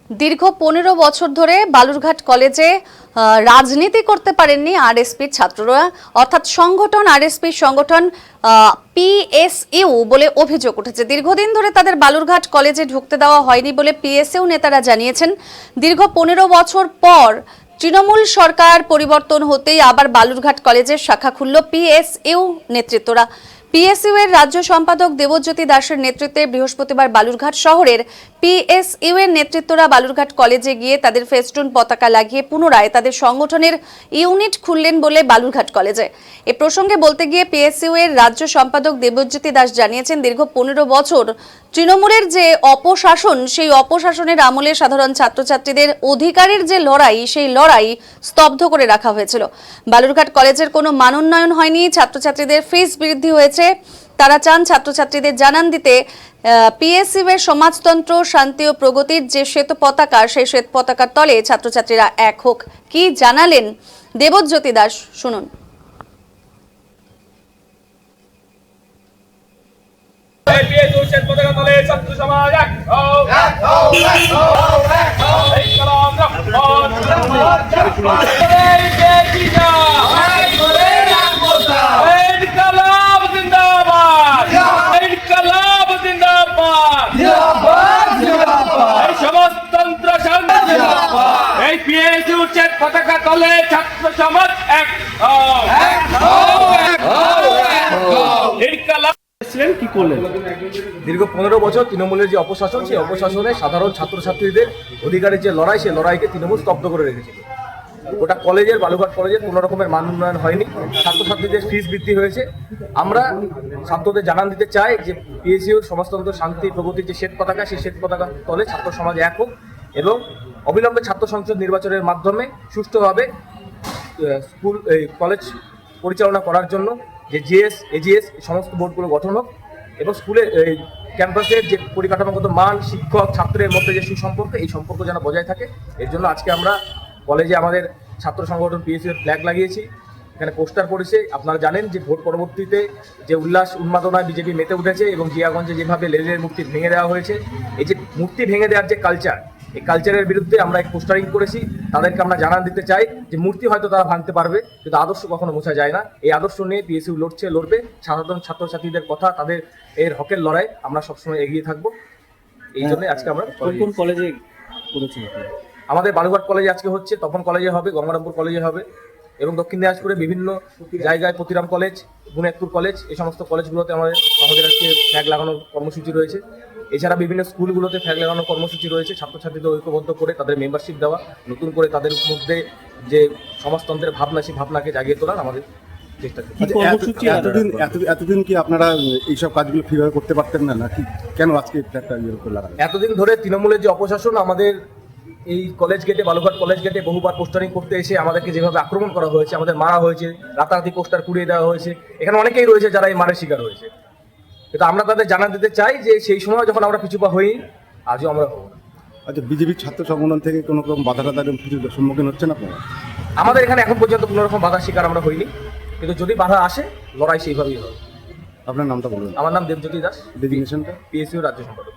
দীর্ঘ 15 বছর ধরে বালুরঘাট কলেজে রাজনীতি করতে পারেননি আরএসপির ছাত্ররা, অর্থাৎ সংগঠন আরএসপির সংগঠন পিএসইউ বলে অভিযোগ উঠেছে। দীর্ঘদিন ধরে তাদের বালুরঘাট কলেজে ঢুকতে দেওয়া হয়নি বলে পিএসইউ নেতারা জানিয়েছেন। দীর্ঘ 15 বছর পর তৃণমূল সরকার পরিবর্তন হতেই আবার বালুরঘাট কলেজের শাখা খুলল পিএসইউ নেতৃত্বরা। পিএসইউ এর রাজ্য সম্পাদক দেবজ্যোতি দাসের নেতৃত্বে বৃহস্পতিবার বালুরঘাট শহরের পিএসইউ এর নেতৃত্বরা বালুরঘাট কলেজে গিয়ে তাদের ফেস্টুন পতাকা লাগিয়ে পুনরায় তাদের সংগঠনের ইউনিট খুললেন বলে বালুরঘাট কলেজে। এ প্রসঙ্গে বলতে গিয়ে পিএসইউ এর রাজ্য সম্পাদক দেবজ্যোতি দাস জানিয়েছেন, দীর্ঘ 15 বছর তৃণমূলের যে অপশাসন, সেই অপশাসনের আমলে সাধারণ ছাত্রছাত্রীদের অধিকারের যে লড়াই, সেই লড়াই স্তব্ধ করে রাখা হয়েছিল। বালুরঘাট কলেজের কোনো মানোন্নয়ন হয়নি, ছাত্রছাত্রীদের ফিস বৃদ্ধি হয়েছে। তারা চান ছাত্রছাত্রীদের জানান দিতে পিএসইউ এর সমাজতন্ত্র, শান্তি ও প্রগতির যে শ্বেত পতাকা, সেই শ্বেত পতাকার তলে ছাত্রছাত্রীরা এক হোক। কি জানালেন দেবজ্যোতি দাস, শুনুন। পতাকা তলে ছাত্র সমাজ এক। কি করলেন? দীর্ঘ 15 বছর তৃণমূলের যে অপশাসন, সেই অপশাসনে সাধারণ ছাত্রছাত্রীদের অধিকারের যে লড়াই, সেই লড়াইকে তৃণমূল স্তব্ধ করে রেখেছিল। ওটা কলেজের, বালুরঘাট কলেজের কোনো রকমের মান উন্নয়ন হয়নি, ছাত্রছাত্রীদের ফিস বৃদ্ধি হয়েছে। আমরা ছাত্রদের জানান দিতে চাই যে পিএসইউর সমাজতন্ত্র, শান্তি, প্রগতির যে শ্বেত পতাকা, সেই শ্বেত পতাকা তলে ছাত্র সমাজ এক হোক এবং অবিলম্বে ছাত্র সংসদ নির্বাচনের মাধ্যমে সুষ্ঠুভাবে স্কুল কলেজ পরিচালনা করার জন্য যে জিএস, এজিএস সমস্ত বোর্ডগুলো গঠন হোক এবং স্কুলের ক্যাম্পাসের যে পরিকাঠামোগত মান, শিক্ষক ছাত্রের মধ্যে যে সুসম্পর্ক, এই সম্পর্ক যেন বজায় থাকে। এর জন্য আজকে আমরা কলেজে আমাদের ছাত্র সংগঠন পিএসইউ এর ফ্ল্যাগ লাগিয়েছি, এখানে পোস্টার পড়েছে। আপনারা জানেন যে ভোট পরবর্তীতে যে উল্লাস উন্মাদনায় বিজেপি মেতে উঠেছে এবং জিয়াগঞ্জে যেভাবে লেনিনের মূর্তি ভেঙে দেওয়া হয়েছে, এই যে মূর্তি ভেঙে দেওয়ার যে কালচার, এই কালচারের বিরুদ্ধে আমরা এক পোস্টারিং করেছি। তাদেরকে আমরা জানান দিতে চাই যে মূর্তি হয়তো তারা ভাঙতে পারবে, কিন্তু আদর্শ কখনো মোছা যায় না। এই আদর্শ নিয়ে পিএসইউ লড়বে। সাধারণ ছাত্রছাত্রীদের কথা, তাদের এর হকের লড়াই আমরা সবসময় এগিয়ে থাকবো। এই জন্য আজকে আমরা কোন কলেজে করেছি? আমাদের বালুরঘাট কলেজে আজকে হচ্ছে, তপন কলেজে হবে, গঙ্গারামপুর কলেজে হবে এবং দক্ষিণ দিনাজপুরে বিভিন্ন জায়গায় প্রতিরাম কলেজ, বুনিয়াদপুর কলেজ, এই সমস্ত কলেজগুলোতে আমাদের আজকে ফ্ল্যাগ লাগানোর কর্মসূচি রয়েছে। এছাড়া বিভিন্ন স্কুলগুলোতে ফ্ল্যাগ লাগানোর কর্মসূচি রয়েছে। ছাত্রছাত্রীদের ঐক্যবদ্ধ করে তাদের মেম্বারশিপ দেওয়া, নতুন করে তাদের মধ্যে যে সমাজতন্ত্রের ভাবনা, সেই ভাবনাকে জাগিয়ে তোলার আমাদের চেষ্টা করছি। এতদিন কি আপনারা এইসব কাজগুলো ফ্রিভাবে করতে পারতেন না, নাকি কেন আজকে একটা লাগানো? এতদিন ধরে তৃণমূলের যে অপশাসন আমাদের এই কলেজ গেটে, বালুরঘাট কলেজ গেটে বহুবার পোস্টারিং করতে এসে আমাদেরকে যেভাবে আক্রমণ করা হয়েছে, আমাদের মারা হয়েছে, রাতারাতি পোস্টার পুড়িয়ে দেওয়া হয়েছে। এখানে অনেকেই রয়েছে যারা এই মারের শিকার হয়েছে, কিন্তু আমরা তাদের জানান দিতে চাই যে সেই সময় যখন আমরা পিছুপা হই, আজও আমরা হব না। আচ্ছা, বিজেপির ছাত্র সংগঠন থেকে কোনো রকম বাধা কিছু সম্মুখীন হচ্ছেন আপনারা? আমাদের এখানে এখন পর্যন্ত কোনো রকম বাধার শিকার আমরা হইনি, কিন্তু যদি বাধা আসে, লড়াই সেইভাবেই হবে। আপনার নামটা বলুন। আমার নাম দেবজ্যোতি দাস, ডেজিগনেশনটা? পিএসইউ রাজ্য সম্পাদক।